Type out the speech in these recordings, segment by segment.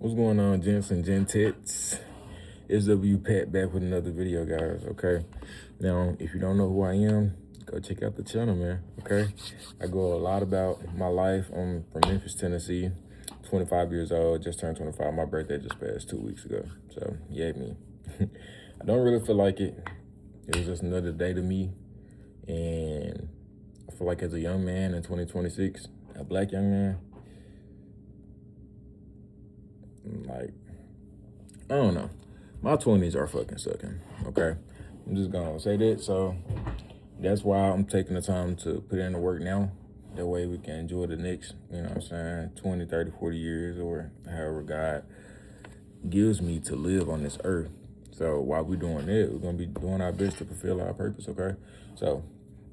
What's going on, gents and gentets? It's W Pat back with another video, guys. Okay. Now, if you don't know who I am, go check out the channel, man. Okay. I go a lot about my life. I'm from Memphis, Tennessee. 25 years old. Just turned 25. My birthday just passed 2 weeks ago. So, yeah, me. I don't really feel like it. It was just another day to me. And I feel like as a young man in 2026, a black young man, like, I don't know. My 20s are fucking sucking, okay? I'm just gonna say that. So that's why I'm taking the time to put in the work now. That way we can enjoy the next, 20, 30, 40 years or however God gives me to live on this earth. So while we're doing that, we're gonna be doing our best to fulfill our purpose, okay? So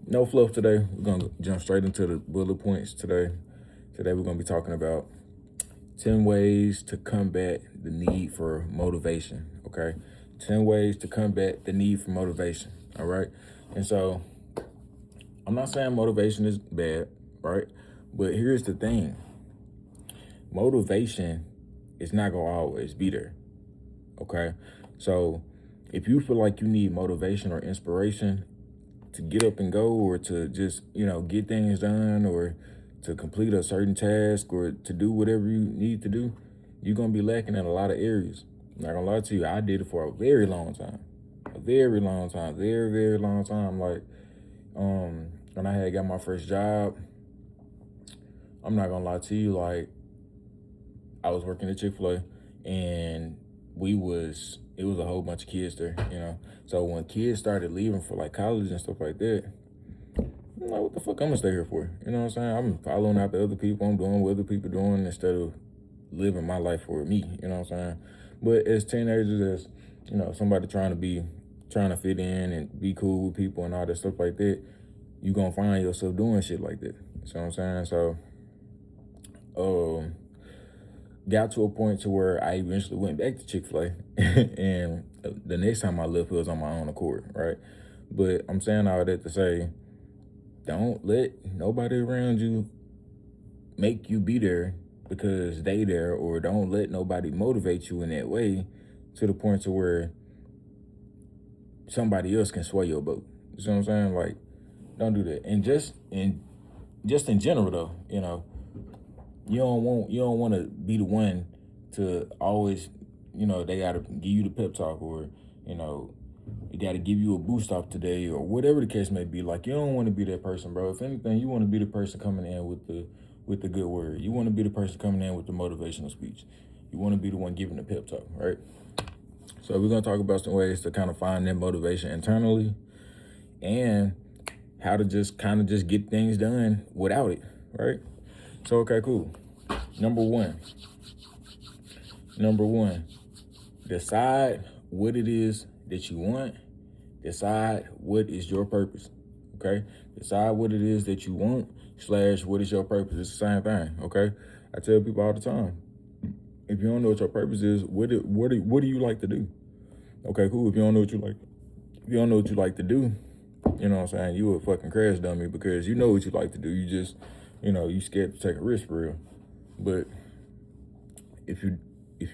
no fluff today. We're gonna jump straight into the bullet points today. Today we're gonna be talking about 10 ways to combat the need for motivation, okay? 10 ways to combat the need for motivation, all right? And so I'm not saying motivation is bad, right? But here's the thing. Motivation is not going to always be there, okay? So if you feel like you need motivation or inspiration to get up and go or to just, get things done or to complete a certain task or to do whatever you need to do, you're going to be lacking in a lot of areas. I'm not going to lie to you, I did it for a very long time. A very long time. Very, very long time. Like, when I had got my first job, I'm not going to lie to you, like, I was working at Chick-fil-A and it was a whole bunch of kids there. So when kids started leaving for like college and stuff like that, I'm like, what the fuck I'm gonna stay here for? You know what I'm saying? I'm following after other people. I'm doing what other people doing instead of living my life for me. You know what I'm saying? But as teenagers, as somebody trying to fit in and be cool with people and all that stuff like that, you gonna find yourself doing shit like that. You know what I'm saying? So, got to a point to where I eventually went back to Chick-fil-A and the next time I left, it was on my own accord, right? But I'm saying all that to say, don't let nobody around you make you be there because they there, or don't let nobody motivate you in that way to the point to where somebody else can sway your boat. You know what I'm saying? Like, don't do that. And just in general though, you don't want to be the one to always, they gotta give you the pep talk, or, they gotta give you a boost off today, or whatever the case may be. Like, you don't want to be that person, bro. If anything, you want to be the person coming in with the good word. You want to be the person coming in with the motivational speech. You want to be the one giving the pep talk, right? So we're gonna talk about some ways to kind of find that motivation internally, and how to just get things done without it, right? So, okay, cool. Number one, decide what it is that you want. Decide what is your purpose, okay? Decide what it is that you want / what is your purpose. It's the same thing, okay? I tell people all the time, if you don't know what your purpose is, what do you like to do? Okay, cool. If you don't know what you like to do, you know what I'm saying, you a fucking crash dummy, because you know what you like to do. You just, you scared to take a risk for real. But if you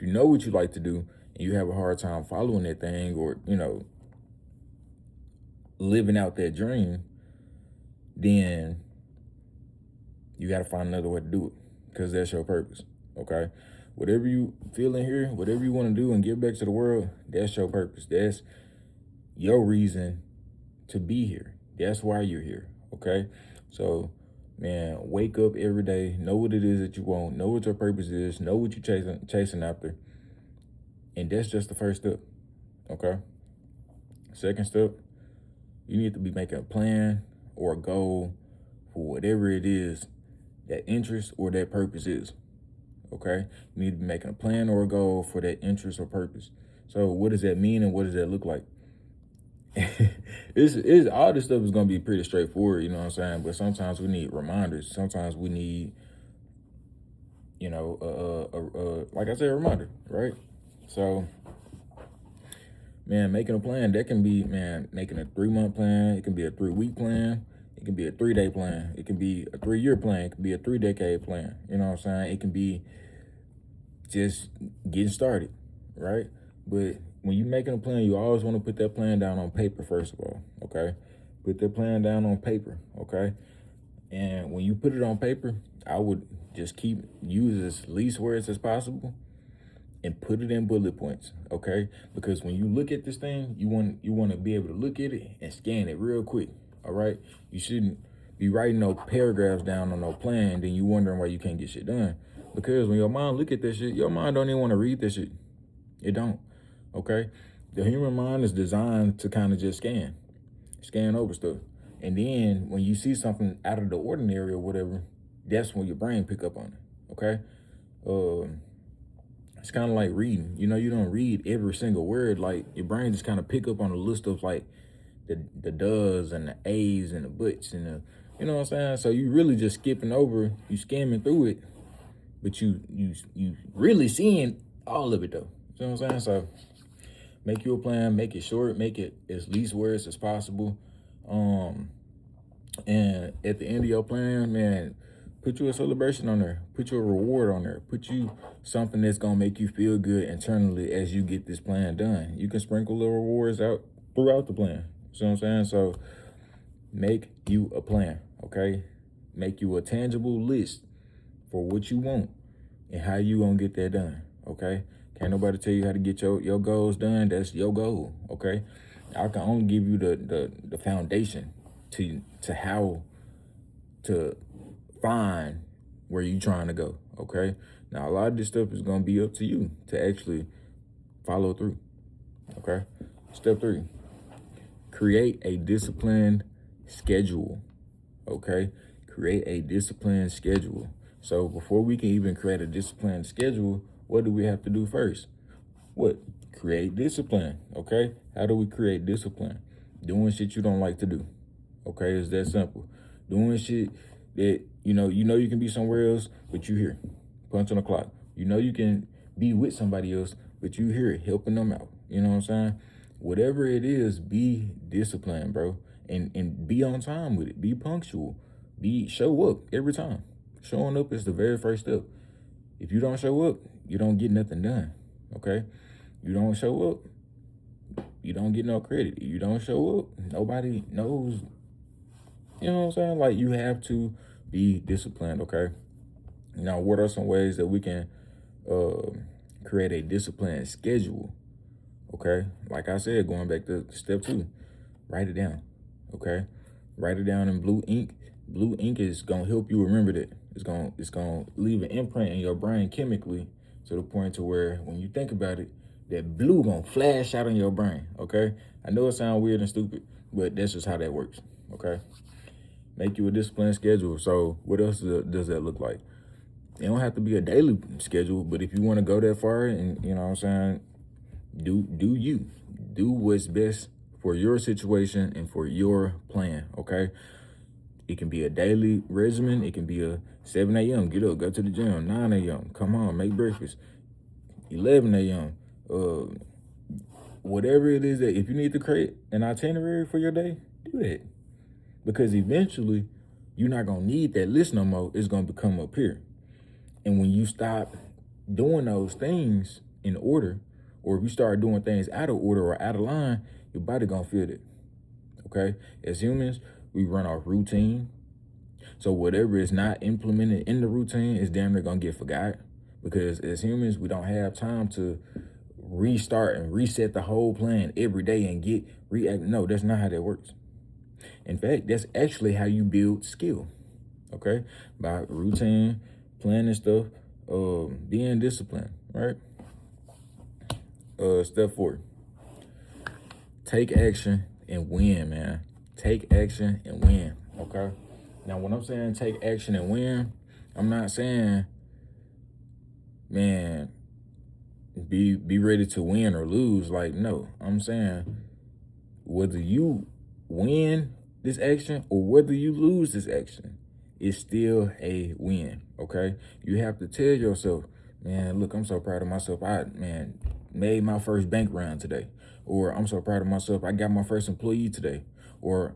know what you like to do and you have a hard time following that thing, or, living out that dream, then you got to find another way to do it, because that's your purpose, okay? Whatever you feel in here, whatever you want to do and give back to the world, that's your purpose. That's your reason to be here. That's why you're here, okay? So, man, wake up every day, know what it is that you want, know what your purpose is, know what you're chasing after, and that's just the first step, okay? Second step, you need to be making a plan or a goal for whatever it is that interest or that purpose is, okay? You need to be making a plan or a goal for that interest or purpose. So what does that mean and what does that look like? It's all this stuff is going to be pretty straightforward, you know what I'm saying? But sometimes we need reminders. Sometimes we need, like I said, a reminder, right? So, man, making a plan, that can be, man, making a 3-month plan. It can be a 3-week plan. It can be a 3-day plan. It can be a 3-year plan. It can be a 3-decade plan. You know what I'm saying? It can be just getting started, right? But when you're making a plan, you always want to put that plan down on paper, first of all, okay? Put that plan down on paper, okay? And when you put it on paper, I would just use as least words as possible and put it in bullet points, okay? Because when you look at this thing, you want to be able to look at it and scan it real quick, all right? You shouldn't be writing no paragraphs down on no plan, and then you wondering why you can't get shit done. Because when your mind look at that shit, your mind don't even want to read that shit. It don't, okay? The human mind is designed to kind of just scan over stuff. And then when you see something out of the ordinary or whatever, that's when your brain pick up on it, okay? It's kind of like reading. You know, you don't read every single word. Like, your brain just kind of pick up on a list of, like, the does and the A's and the buts and the, you know what I'm saying? So you really just skipping over, you skimming through it, but you really seeing all of it, though. You know what I'm saying? So make you a plan, make it short, make it as least words as possible. And at the end of your plan, man, put you a celebration on there. Put you a reward on there. Put you something that's going to make you feel good internally as you get this plan done. You can sprinkle little rewards out throughout the plan. You know what I'm saying? So make you a plan, okay? Make you a tangible list for what you want and how you going to get that done, okay? Can't nobody tell you how to get your goals done. That's your goal, okay? I can only give you the foundation to how to find where you trying to go, okay? Now, a lot of this stuff is going to be up to you to actually follow through, okay? Step 3, create a disciplined schedule, okay? Create a disciplined schedule. So before we can even create a disciplined schedule, what do we have to do first? What? Create discipline, okay? How do we create discipline? Doing shit you don't like to do, okay? It's that simple. Doing shit that, you know you can be somewhere else, but you here, punching the clock. You know you can be with somebody else, but you here helping them out. You know what I'm saying? Whatever it is, be disciplined, bro. And be on time with it. Be punctual. Show up every time. Showing up is the very first step. If you don't show up, you don't get nothing done, okay? You don't show up, you don't get no credit. You don't show up, nobody knows. You know what I'm saying? Like, you have to be disciplined, okay? Now, what are some ways that we can create a disciplined schedule, okay? Like I said, going back to step 2, write it down, okay? Write it down in blue ink. Blue ink is going to help you remember that. It's going to leave an imprint in your brain chemically to the point to where when you think about it, that blue going to flash out in your brain, okay? I know it sounds weird and stupid, but that's just how that works, okay? Make you a disciplined schedule. So what else does that look like? It don't have to be a daily schedule, but if you want to go that far and, you know what I'm saying, do what's best for your situation and for your plan, okay? It can be a daily regimen. It can be a 7 a.m. Get up, go to the gym. 9 a.m. Come on, make breakfast. 11 a.m. Whatever it is that if you need to create an itinerary for your day, do that. Because eventually, you're not going to need that list no more. It's going to become up here. And when you stop doing those things in order, or if you start doing things out of order or out of line, your body going to feel it, okay? As humans, we run our routine. So whatever is not implemented in the routine is damn near going to get forgot. Because as humans, we don't have time to restart and reset the whole plan every day and react. No, that's not how that works. In fact, that's actually how you build skill, okay? By routine, planning stuff, being disciplined, right? Step 4, take action and win, man. Take action and win, okay? Now, when I'm saying take action and win, I'm not saying, man, be ready to win or lose. Like, no, I'm saying whether you win this action or whether you lose this action, it's still a win, okay? You have to tell yourself, man, look, I'm so proud of myself. I made my first bank round today. Or I'm so proud of myself. I got my first employee today. Or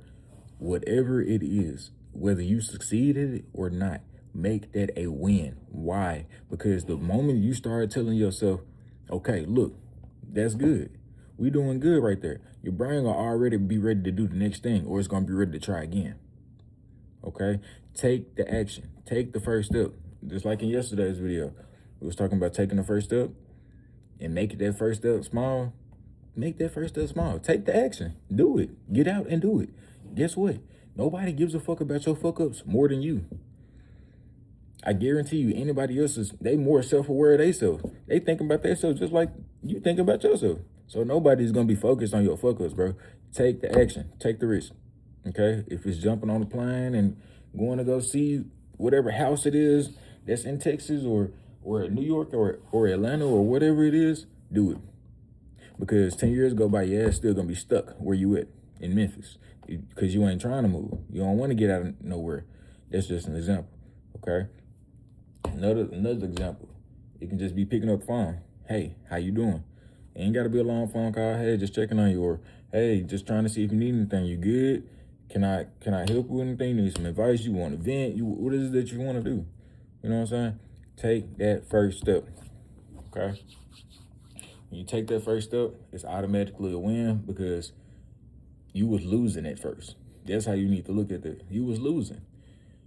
whatever it is, whether you succeeded or not, make that a win. Why? Because the moment you start telling yourself, Okay, look, that's good. We doing good right there. Your brain will already be ready to do the next thing, or it's going to be ready to try again. Okay? Take the action. Take the first step. Just like in yesterday's video, we was talking about taking the first step and making that first step small. Make that first step small. Take the action. Do it. Get out and do it. Guess what? Nobody gives a fuck about your fuck ups more than you. I guarantee you, anybody else they more self-aware of themselves. They thinking about themselves just like you think about yourself. So nobody's gonna be focused on your fuck ups, bro. Take the action. Take the risk. Okay? If it's jumping on the plane and going to go see whatever house it is that's in Texas or New York or Atlanta or whatever it is, do it. Because 10 years go by, your ass still gonna be stuck where you at in Memphis. Because you ain't trying to move. You don't want to get out of nowhere. That's just an example. Okay? Another example. It can just be picking up the phone. Hey, how you doing? It ain't gotta be a long phone call. Hey, just checking on you, or hey, just trying to see if you need anything. You good? Can I help you with anything? You need some advice? You want to vent? What is it that you want to do? You know what I'm saying? Take that first step. Okay? When you take that first step, it's automatically a win because you was losing at first. That's how you need to look at it. You was losing.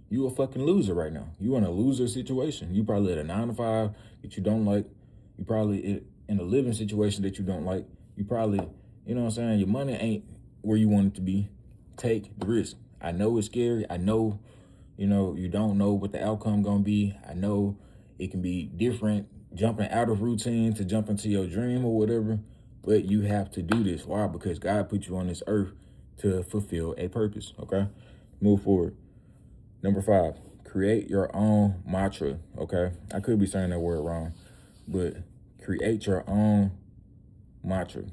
You a fucking loser right now. You in a loser situation. You probably at a 9 to 5 that you don't like. You probably in a living situation that you don't like. You probably, you know what I'm saying? Your money ain't where you want it to be. Take the risk. I know it's scary. I know, you don't know what the outcome gonna be. I know it can be different, jumping out of routine to jump into your dream or whatever. But you have to do this. Why? Because God put you on this earth to fulfill a purpose. Okay? Move forward. Number 5, create your own mantra, okay? I could be saying that word wrong, but create your own mantra,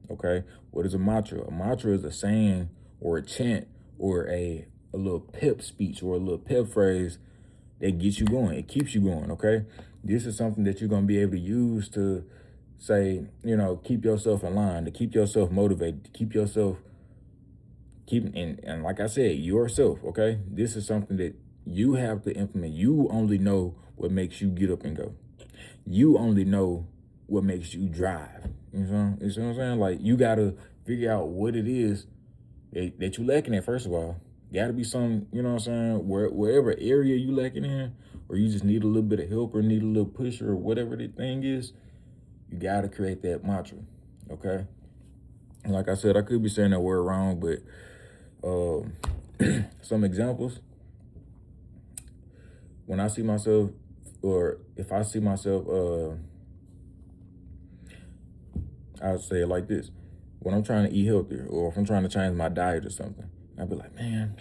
okay? What is a mantra? A mantra is a saying or a chant or a little pep speech or a little pep phrase that gets you going. It keeps you going, okay? This is something that you're going to be able to use to say, keep yourself in line, to keep yourself motivated, to keep yourself and like I said, yourself, okay? This is something that you have to implement. You only know what makes you get up and go. You only know what makes you drive. You know what I'm saying? Like, you got to figure out what it is that you lacking in, first of all. Got to be some, you know what I'm saying, wherever area you lacking in, or you just need a little bit of help or need a little push or whatever the thing is, you got to create that mantra, okay? And like I said, I could be saying that word wrong, but some examples. When I see myself, or if I see myself, I would say it like this. When I'm trying to eat healthier, or if I'm trying to change my diet or something, I'd be like, man,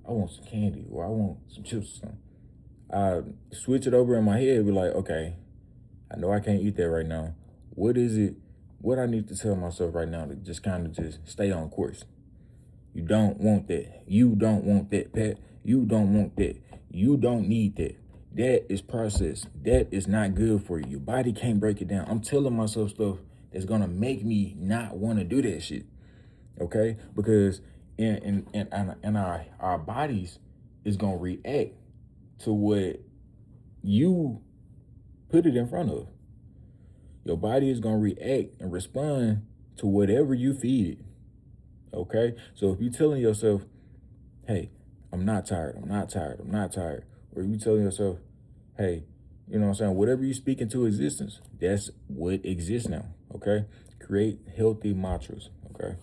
I want some candy, or I want some chips or something. I switch it over in my head, be like, okay, I know I can't eat that right now. What is it, what I need to tell myself right now to just kind of just stay on course? You don't want that. You don't want that, Pat. You don't want that. You don't need that. That is processed. That is not good for you. Your body can't break it down. I'm telling myself stuff that's going to make me not want to do that shit. Okay? Because in our bodies is going to react to what you put it in front of. Your body is going to react and respond to whatever you feed it. Okay? So if you're telling yourself, hey, I'm not tired, I'm not tired, I'm not tired, or you telling yourself, hey, you know what I'm saying, whatever you speak into existence, that's what exists now, okay? Create healthy mantras, okay?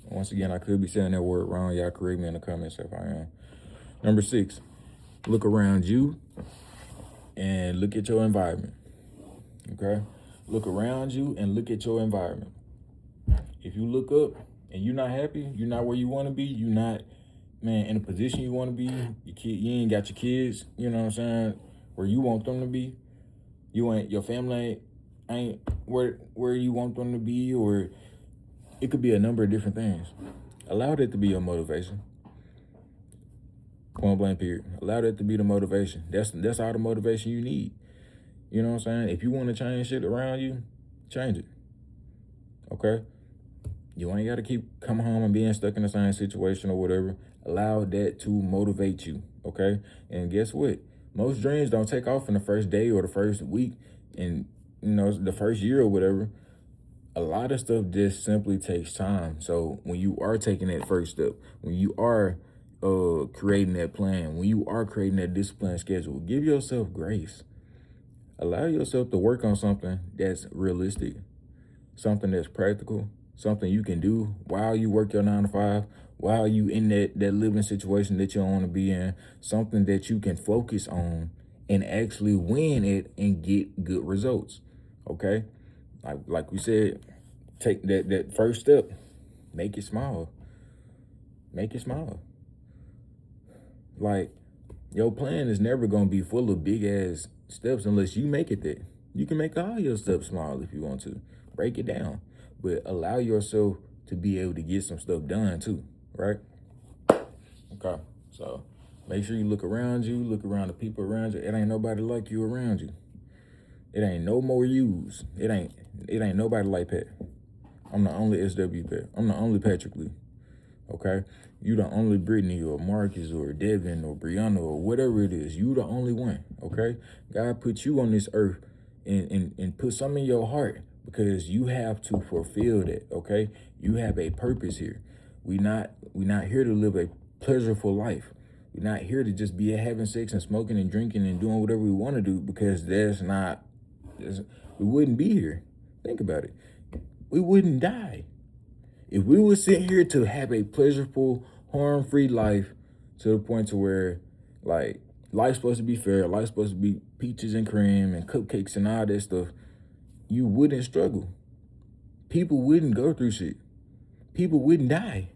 Once again, I could be saying that word wrong. Y'all correct me in the comments if I am. Number 6, look around you and look at your environment, okay? Look around you and look at your environment. If you look up and you're not happy, you're not where you want to be, you're not, in a position you want to be, you ain't got your kids, you know what I'm saying, where you want them to be, your family ain't where you want them to be, or it could be a number of different things. Allow that to be your motivation. Point blank period. Allow that to be the motivation. That's all the motivation you need. You know what I'm saying? If you want to change shit around you, change it. Okay? You ain't got to keep coming home and being stuck in the same situation or whatever. Allow that to motivate you, okay? And guess what? Most dreams don't take off in the first day or the first week. And the first year or whatever, a lot of stuff just simply takes time. So when you are taking that first step, when you are creating that plan, when you are creating that discipline schedule, give yourself grace. Allow yourself to work on something that's realistic, something that's practical, something you can do while you work your 9 to 5, while you in that living situation that you don't want to be in, something that you can focus on and actually win it and get good results. Okay? Like we said, take that first step, make it small. Make it small. Like, your plan is never gonna be full of big ass steps unless you make it there. You can make all your steps small if you want to. Break it down. But allow yourself to be able to get some stuff done too, right? Okay. So make sure you look around you, look around the people around you. It ain't nobody like you around you. It ain't no more yous. It ain't nobody like Pat. I'm the only SW Pat. I'm the only Patrick Lee. Okay? You the only Brittany or Marcus or Devin or Brianna or whatever it is. You the only one. Okay? God put you on this earth and put something in your heart because you have to fulfill that. Okay? You have a purpose here. We not here to live a pleasurable life. We're not here to just be having sex and smoking and drinking and doing whatever we want to do because we wouldn't be here. Think about it. We wouldn't die. If we would sit here to have a pleasurable, harm-free life to the point to where, like, life's supposed to be fair, life's supposed to be peaches and cream and cupcakes and all that stuff, you wouldn't struggle. People wouldn't go through shit. People wouldn't die.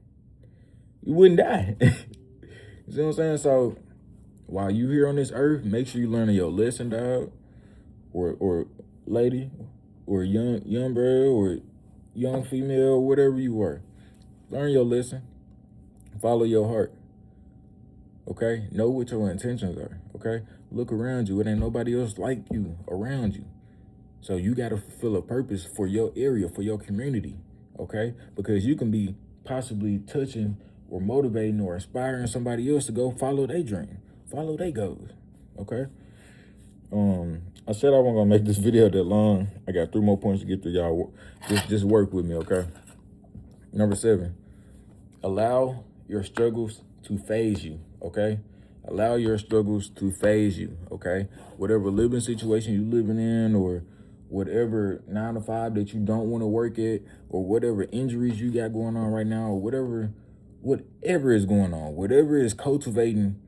You wouldn't die. You see what I'm saying? So while you here on this earth, make sure you learning your lesson, dog, or lady, or young bro, or young female, whatever you are. Learn your lesson. Follow your heart. Okay? Know what your intentions are. Okay? Look around you. It ain't nobody else like you around you. So you got to fulfill a purpose for your area, for your community. Okay? Because you can be possibly touching or motivating or inspiring somebody else to go follow their dream, follow their goals. Okay? I said I wasn't gonna make this video that long. I got 3 more points to get through, y'all. Just work with me, okay? Number 7, allow your struggles to phase you, okay? Allow your struggles to phase you, okay? Whatever living situation you living in, or whatever 9 to 5 that you don't want to work at, or whatever injuries you got going on right now, or whatever is going on, whatever is cultivating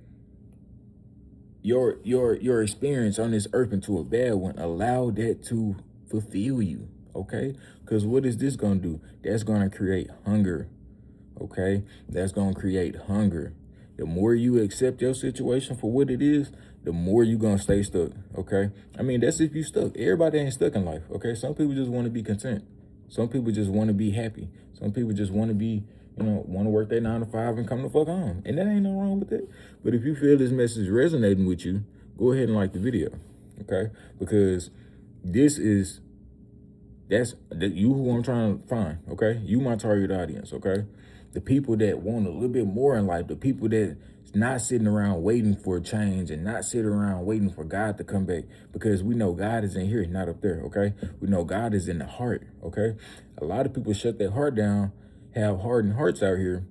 your experience on this earth into a bad one, allow that to fulfill you, okay? Because what is this gonna do? That's gonna create hunger, okay? That's gonna create hunger. The more you accept your situation for what it is, the more you gonna stay stuck, okay? I mean, that's if you stuck. Everybody ain't stuck in life, okay? Some people just want to be content. Some people just want to be happy. Some people just want to be, want to work their 9 to 5 and come the fuck home. And that ain't no wrong with that. But if you feel this message resonating with you, go ahead and like the video, okay? Because that's you who I'm trying to find, okay? You my target audience, okay? The people that want a little bit more in life, the people that's not sitting around waiting for a change and not sitting around waiting for God to come back, because we know God is in here, not up there, okay? We know God is in the heart, okay? A lot of people shut their heart down, have hardened hearts out here.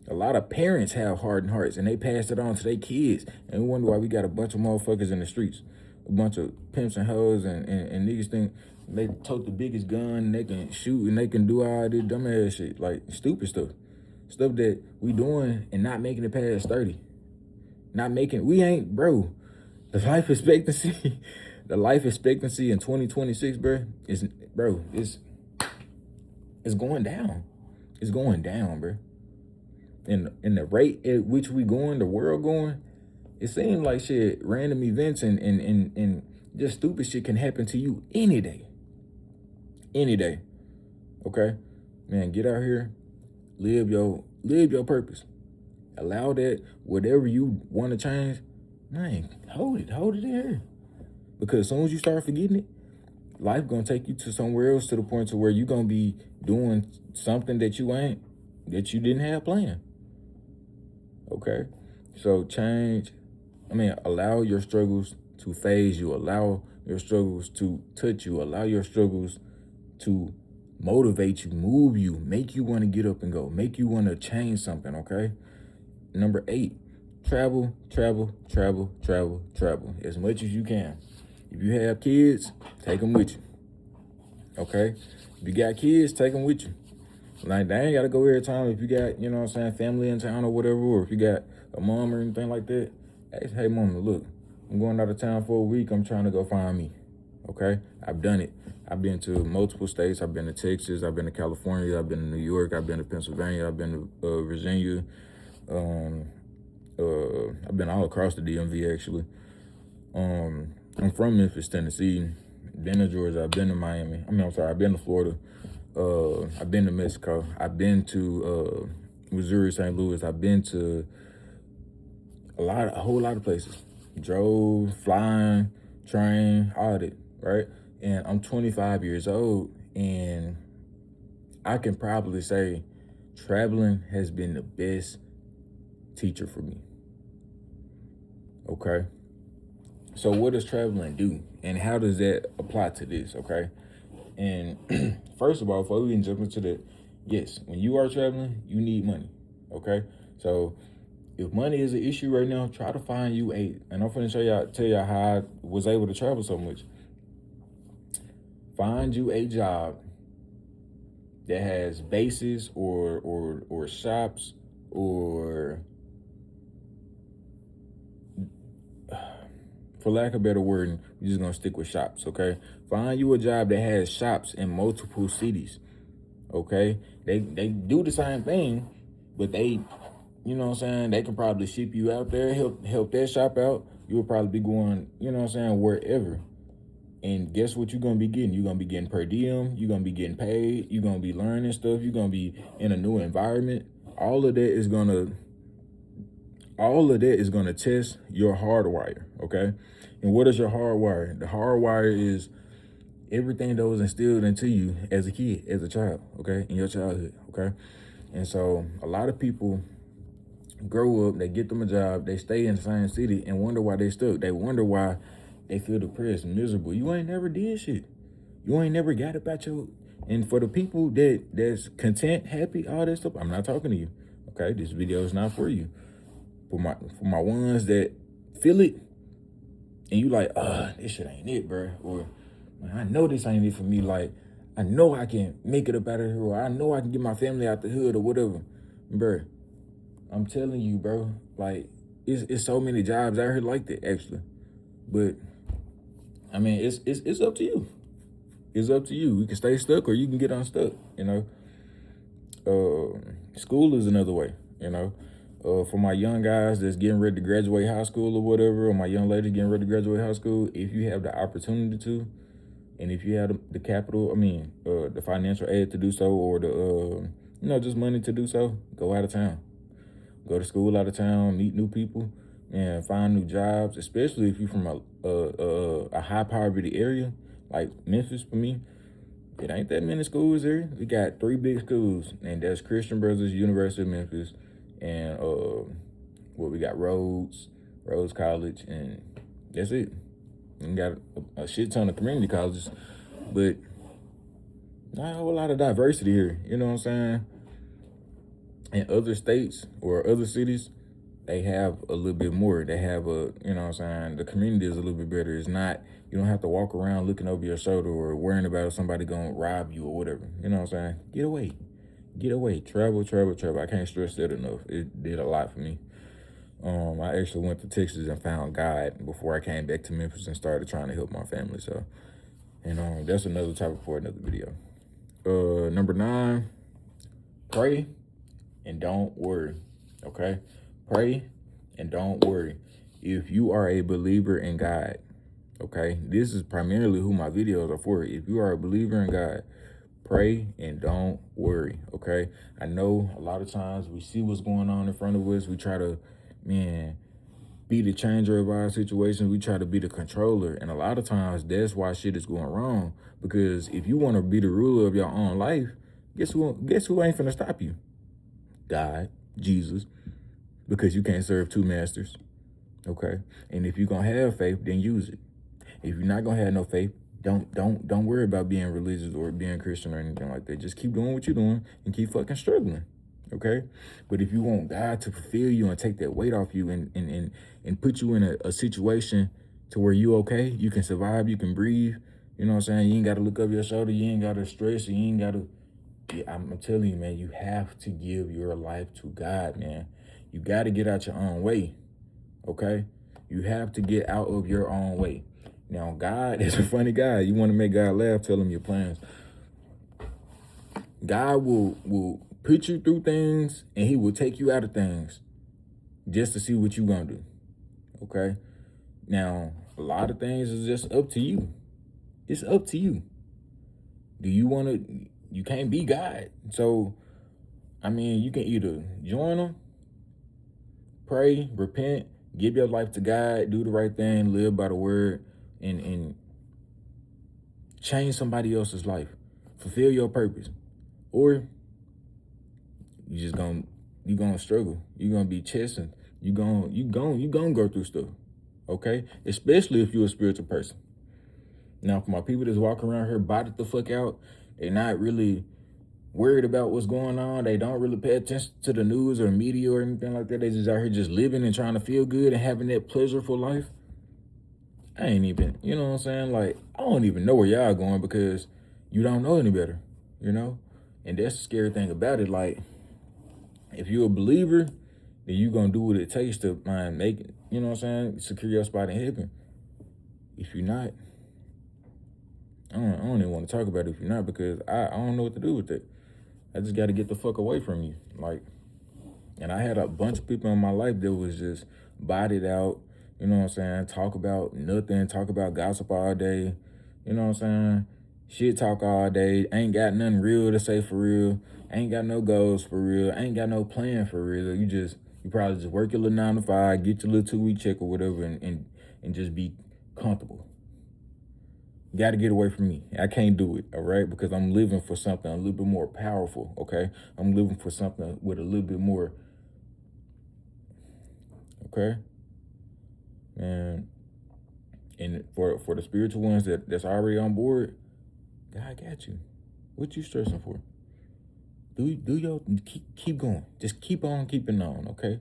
A lot of parents have hardened hearts and they pass it on to their kids. And we wonder why we got a bunch of motherfuckers in the streets, a bunch of pimps and hoes and niggas think they tote the biggest gun and they can shoot and they can do all this dumbass shit, like stupid stuff. Stuff that we doing and not making it past 30. We ain't, bro. The life expectancy, the life expectancy in 2026, bro, it's going down. It's going down, bro. And the rate at which we going, the world going, it seems like shit, random events and just stupid shit can happen to you any day. Any day. Okay? Man, get out here, live your purpose. Allow that whatever you want to change, man, hold it there. Because as soon as you start forgetting it, life gonna take you to somewhere else, to the point to where you're gonna be doing something that you didn't have planned. Okay? So allow your struggles to phase you. Allow your struggles to touch you. Allow your struggles to motivate you, move you, make you want to get up and go, make you want to change something, okay? Number 8, travel, travel, travel, travel, travel as much as you can. If you have kids, take them with you, okay? If you got kids, take them with you. Like, they ain't got to go every time. If you got, you know what I'm saying, family in town or whatever, or if you got a mom or anything like that, hey, mama, look, I'm going out of town for a week. I'm trying to go find me, okay? I've done it. I've been to multiple states. I've been to Texas. I've been to California. I've been to New York. I've been to Pennsylvania. I've been to Virginia. I've been all across the DMV, actually. I'm from Memphis, Tennessee. Been to Georgia. I've been to Miami. I've been to Florida. I've been to Mexico. I've been to Missouri, St. Louis. I've been to a whole lot of places. Drove, flying, train, all that, right? And I'm 25 years old, and I can probably say traveling has been the best teacher for me. Okay? So what does traveling do? And how does that apply to this, okay? And first of all, before we even jump into that, yes, when you are traveling, you need money, okay? So if money is an issue right now, try to find you and I'm going to tell y'all how I was able to travel so much. Find you a job that has bases or shops or, for lack of a better word, we're just going to stick with shops, okay? Find you a job that has shops in multiple cities, okay? They do the same thing, but they, you know what I'm saying, they can probably ship you out there, help that shop out. You'll probably be going, you know what I'm saying, wherever. And guess what you're going to be getting? You're going to be getting per diem. You're going to be getting paid. You're going to be learning stuff. You're going to be in a new environment. All of that is going to test your hardwire, okay? And what is your hardwire? The hardwire is everything that was instilled into you as a kid, as a child, okay, in your childhood, okay? And so a lot of people grow up, they get them a job, they stay in the same city and wonder why they stuck. They wonder why they feel depressed, miserable. You ain't never did shit. You ain't never got about your, and for the people that's content, happy, all that stuff, I'm not talking to you, okay? This video is not for you. For my ones that feel it, and you like, this shit ain't it, bro. Or, I know this ain't it for me. Like, I know I can make it up out of here, or I know I can get my family out the hood or whatever. Bro, I'm telling you, bro, like, it's so many jobs out here like that, actually. But, I mean, it's up to you. It's up to you. You can stay stuck or you can get unstuck, you know. School is another way, you know. For my young guys that's getting ready to graduate high school or whatever, or my young ladies getting ready to graduate high school, if you have the opportunity to, and if you have the capital, the financial aid to do so, or the, just money to do so, go out of town. Go to school out of town, meet new people, and find new jobs, especially if you're from a high poverty area, like Memphis for me. It ain't that many schools here. We got 3 big schools, and that's Christian Brothers, University of Memphis, and we got Rhodes College, and that's it. And we got a shit ton of community colleges, but not a whole lot of diversity here. You know what I'm saying? In other states or other cities, they have a little bit more. They have the community is a little bit better. It's not, you don't have to walk around looking over your shoulder or worrying about if somebody gonna rob you or whatever. You know what I'm saying? Get away, travel. I can't stress that enough. It did a lot for me. I actually went to Texas and found God before I came back to Memphis and started trying to help my family. So, and that's another topic for another video. Number 9, pray and don't worry, okay? Pray and don't worry. If you are a believer in God, okay? This is primarily who my videos are for. If you are a believer in God, pray and don't worry, okay? I know a lot of times we see what's going on in front of us. We try to, be the changer of our situation. We try to be the controller. And a lot of times that's why shit is going wrong. Because if you want to be the ruler of your own life, guess who ain't finna stop you? God, Jesus. Because you can't serve 2 masters, okay? And if you're going to have faith, then use it. If you're not gonna have no faith, don't worry about being religious or being Christian or anything like that. Just keep doing what you're doing and keep fucking struggling. Okay? But if you want God to fulfill you and take that weight off you and put you in a situation to where you okay, you can survive, you can breathe, you know what I'm saying? You ain't gotta look up your shoulder, you ain't gotta stress, you ain't gotta I'm telling you, man, you have to give your life to God, man. You gotta get out your own way. Okay? You have to get out of your own way. Now, God is a funny guy. You want to make God laugh, tell him your plans. God will put you through things and he will take you out of things just to see what you're going to do. Okay? Now, a lot of things is just up to you. It's up to you. Do you want to, you can't be God. So, I mean, you can either join him, pray, repent, give your life to God, do the right thing, live by the word, and change somebody else's life. Fulfill your purpose. Or you gonna struggle. You're gonna be chasing. You gonna go through stuff. Okay? Especially if you're a spiritual person. Now, for my people that's walking around here bodied the fuck out, they're not really worried about what's going on. They don't really pay attention to the news or media or anything like that. They just out here just living and trying to feel good and having that pleasureful life. I ain't even, you know what I'm saying? Like, I don't even know where y'all going because you don't know any better, you know? And that's the scary thing about it. Like, if you're a believer, then you gonna do what it takes to make it, you know what I'm saying? Secure your spot in heaven. If you're not, I don't even want to talk about it if you're not, because I don't know what to do with it. I just got to get the fuck away from you. Like, and I had a bunch of people in my life that was just bodied out, you know what I'm saying? Talk about nothing, talk about gossip all day, you know what I'm saying? Shit talk all day, ain't got nothing real to say for real, ain't got no goals for real, ain't got no plan for real. You probably just work your little 9 to 5, get your little 2-week check or whatever, and just be comfortable. Got to get away from me. I can't do it, all right? Because I'm living for something a little bit more powerful, okay? I'm living for something with a little bit more, okay? And for the spiritual ones that's already on board, God got you. What you stressing for? Do your, keep going. Just keep on keeping on, okay?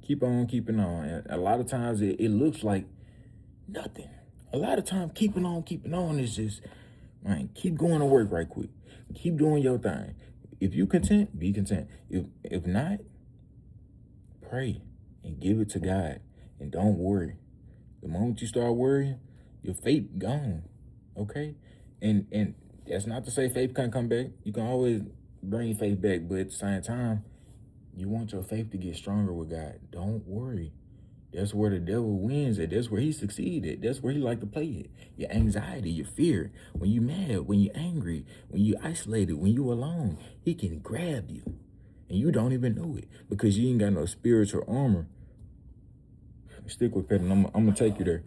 Keep on keeping on. And a lot of times it looks like nothing. A lot of times keeping on is just, man, keep going to work right quick. Keep doing your thing. If you content, be content. If not, pray and give it to God. And don't worry. The moment you start worrying, your faith gone. Okay? And that's not to say faith can't come back. You can always bring your faith back, but at the same time, you want your faith to get stronger with God. Don't worry. That's where the devil wins at. That's where he succeeded. That's where he like to play it. Your anxiety, your fear. When you mad, when you angry, when you isolated, when you alone, he can grab you. And you don't even know it because you ain't got no spiritual armor. Stick with Pet, and I'm going to take you there.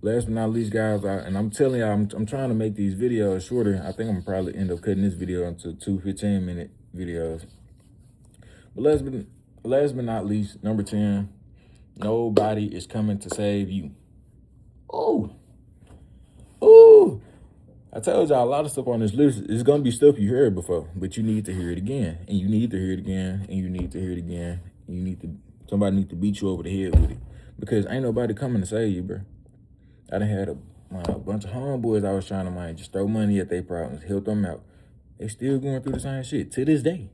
Last but not least, guys, and I'm telling y'all, I'm trying to make these videos shorter. I think I'm probably end up cutting this video into 2 15-minute videos. But last but not least, number 10, nobody is coming to save you. Oh, I told y'all a lot of stuff on this list is going to be stuff you heard before, but you need to hear it again, and you need to hear it again, and you need to hear it again. And somebody need to beat you over the head with it, because ain't nobody coming to save you, bro. I done had a bunch of homeboys I was trying to just throw money at their problems, help them out. They still going through the same shit to this day.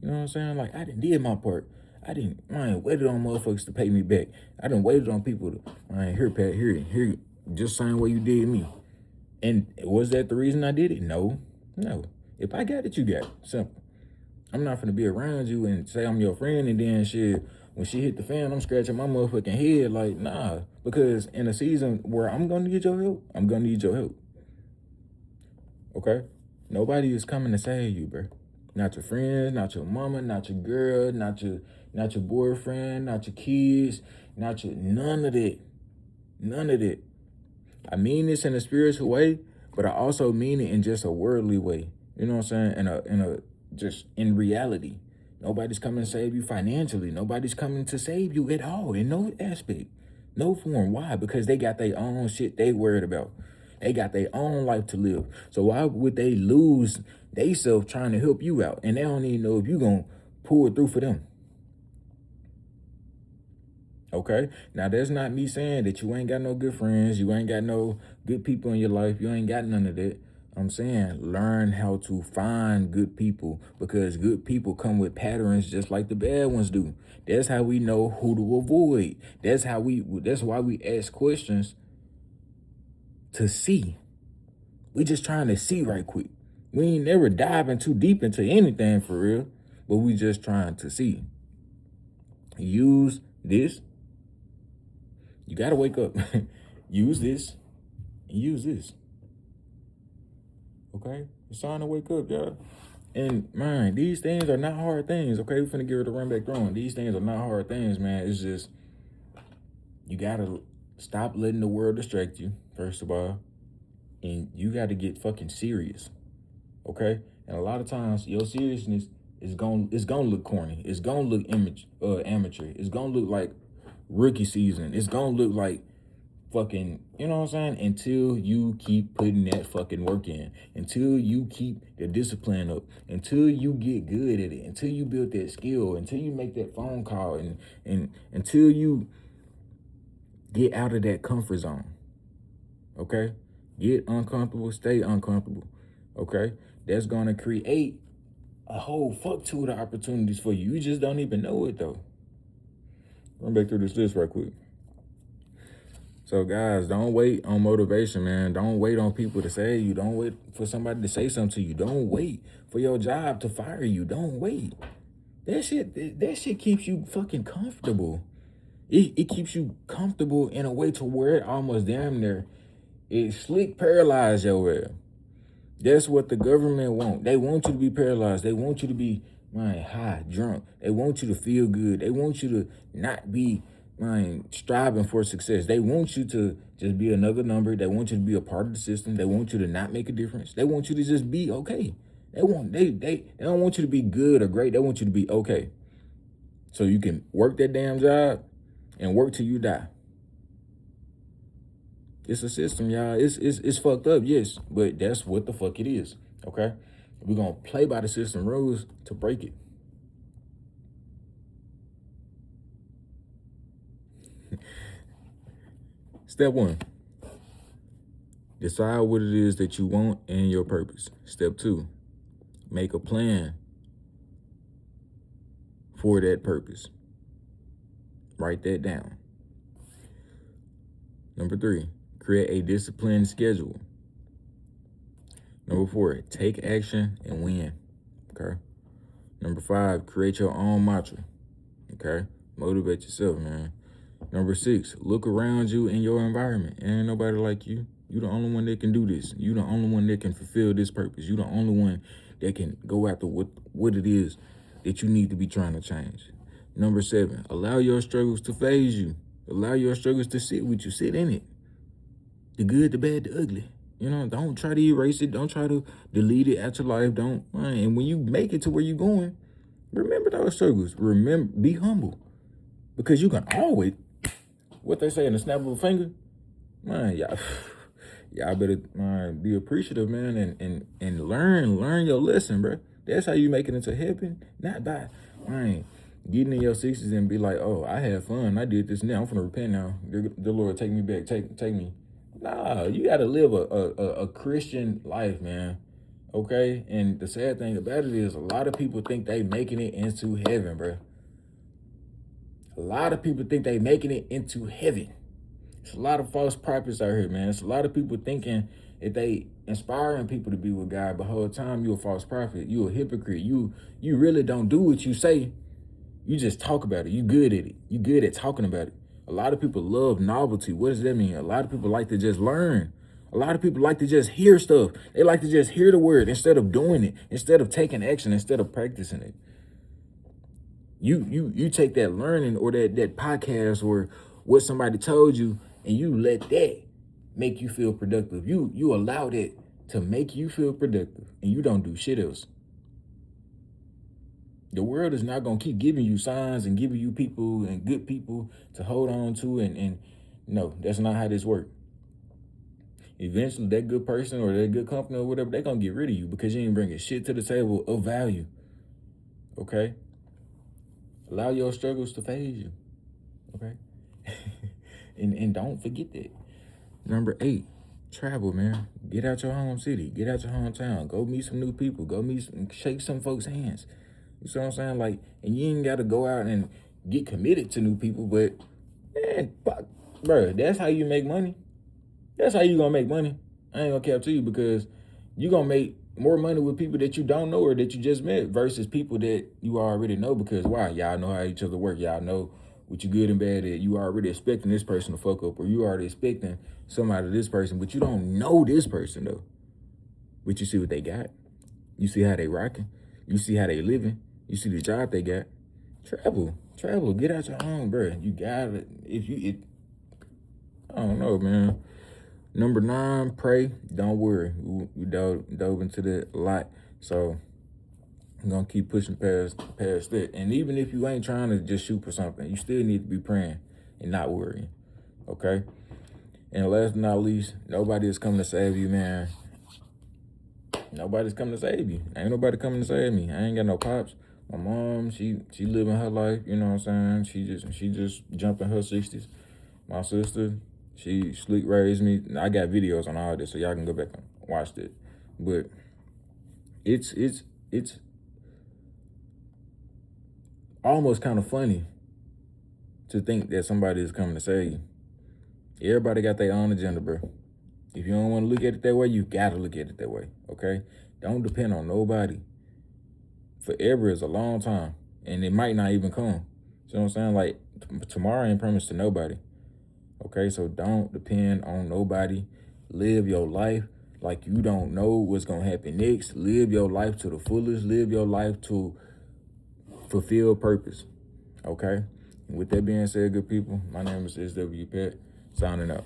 You know what I'm saying? Like, I done did my part. I ain't waited on motherfuckers to pay me back. I done waited on people to, here, Pat, here, just same way you did me. And was that the reason I did it? No. If I got it, you got it. Simple. I'm not finna be around you and say I'm your friend and then shit, when she hit the fan, I'm scratching my motherfucking head. Like, nah. Because in a season where I'm gonna need your help, I'm gonna need your help. Okay? Nobody is coming to save you, bro. Not your friends, not your mama, not your girl, not your boyfriend, not your kids, none of that. None of that. I mean this in a spiritual way, but I also mean it in just a worldly way. You know what I'm saying? Just in reality. Nobody's coming to save you financially. Nobody's coming to save you at all in no aspect. No form. Why? Because they got their own shit they worried about. They got their own life to live. So why would they lose they self trying to help you out? And they don't even know if you gonna pull it through for them. Okay? Now that's not me saying that you ain't got no good friends, you ain't got no good people in your life, you ain't got none of that. I'm saying learn how to find good people, because good people come with patterns just like the bad ones do. That's how we know who to avoid. That's why we ask questions, to see. We just trying to see right quick. We ain't never diving too deep into anything for real, but we just trying to see. Use this. You gotta wake up. Use this and use this. Okay? It's time to wake up, y'all. And man, these things are not hard things. Okay, we're finna give it a run back throwing. These things are not hard things, man. It's just you gotta stop letting the world distract you, first of all. And you gotta get fucking serious. Okay? And a lot of times your seriousness is gonna look corny. It's gonna look amateur. It's gonna look like rookie season. It's gonna look like fucking, you know what I'm saying? Until you keep putting that fucking work in, until you keep the discipline up, until you get good at it, until you build that skill, until you make that phone call, and until you get out of that comfort zone. Okay? Get uncomfortable, stay uncomfortable. Okay? That's gonna create a whole fuck ton of opportunities for you. You just don't even know it though. Run back through this list right quick. So guys, don't wait on motivation, man. Don't wait on people to say you. Don't wait for somebody to say something to you. Don't wait for your job to fire you. Don't wait. That shit keeps you fucking comfortable. It keeps you comfortable in a way to where it almost damn near it slick paralyze your ass. That's what the government want. They want you to be paralyzed. They want you to be, man, high, drunk. They want you to feel good. They want you to not be, man, striving for success. They want you to just be another number. They want you to be a part of the system. They want you to not make a difference. They want you to just be okay. They don't want you to be good or great. They want you to be okay. So you can work that damn job and work till you die. It's a system, y'all. It's fucked up, yes, but that's what the fuck it is. Okay, we're gonna play by the system rules to break it. Step 1: decide what it is that you want and your purpose. Step 2: make a plan for that purpose. Write that down. Number 3: create a disciplined schedule. Number 4: take action and win. Okay. Number 5: create your own mantra. Okay. Motivate yourself, man. Number 6: look around you in your environment. Ain't nobody like you. You the only one that can do this. You the only one that can fulfill this purpose. You the only one that can go after what it is that you need to be trying to change. Number 7: allow your struggles to phase you. Allow your struggles to sit with you. Sit in it. The good, the bad, the ugly. You know, don't try to erase it. Don't try to delete it out your life. Don't. And when you make it to where you're going, remember those struggles. Remember, be humble. Because you can always, what they say in the snap of a finger, man, y'all better be appreciative, man, and learn your lesson, bro. That's how you make it into heaven, not by getting in your 60s and be like, oh, I had fun, I did this, now I'm gonna repent now. The Lord take me back, take me. Nah, you gotta live a Christian life, man. Okay, and the sad thing about it is a lot of people think they making it into heaven, bro. A lot of people think they making it into heaven. It's a lot of false prophets out here, man. It's a lot of people thinking that they inspiring people to be with God, but the whole time you a false prophet. You a hypocrite. You really don't do what you say. You just talk about it. You good at it. You good at talking about it. A lot of people love novelty. What does that mean? A lot of people like to just learn. A lot of people like to just hear stuff. They like to just hear the word instead of doing it, instead of taking action, instead of practicing it. You take that learning or that podcast or what somebody told you, and you let that make you feel productive. You allow that to make you feel productive, and you don't do shit else. The world is not gonna keep giving you signs and giving you people and good people to hold on to and No, that's not how this works. Eventually, that good person or that good company or whatever, they're going to get rid of you because you ain't bringing shit to the table of value. Okay? Allow your struggles to phase you. Okay? and don't forget that. Number 8, travel, man. Get out your home city. Get out your hometown. Go meet some new people. Shake some folks' hands. You see what I'm saying? Like, and you ain't got to go out and get committed to new people, but, man, bro, that's how you make money. That's how you gonna make money. I ain't gonna cap to you because you gonna make more money with people that you don't know or that you just met versus people that you already know because why? Y'all know how each other work. Y'all know what you good and bad at. You already expecting this person to fuck up or you already expecting somebody to this person, but you don't know this person though. But you see what they got. You see how they rocking. You see how they living. You see the job they got. Travel, get out your home, bro. You got it. I don't know, man. Number 9, pray. Don't worry. We dove into that a lot. So I'm going to keep pushing past that. And even if you ain't trying to just shoot for something, you still need to be praying and not worrying. Okay? And last but not least, nobody is coming to save you, man. Nobody's coming to save you. Ain't nobody coming to save me. I ain't got no pops. My mom, she living her life, you know what I'm saying? She just jumped in her 60s. My sister, she slick raised me. I got videos on all this, so y'all can go back and watch it. But it's almost kind of funny to think that somebody is coming to save you. Everybody got their own agenda, bro. If you don't want to look at it that way, you got to look at it that way, okay? Don't depend on nobody. Forever is a long time, and it might not even come. You know what I'm saying? Like, tomorrow ain't promised to nobody. Okay, so don't depend on nobody. Live your life like you don't know what's going to happen next. Live your life to the fullest. Live your life to fulfill purpose. Okay? And with that being said, good people, my name is SW Pet, signing out.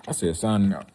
I said signing out.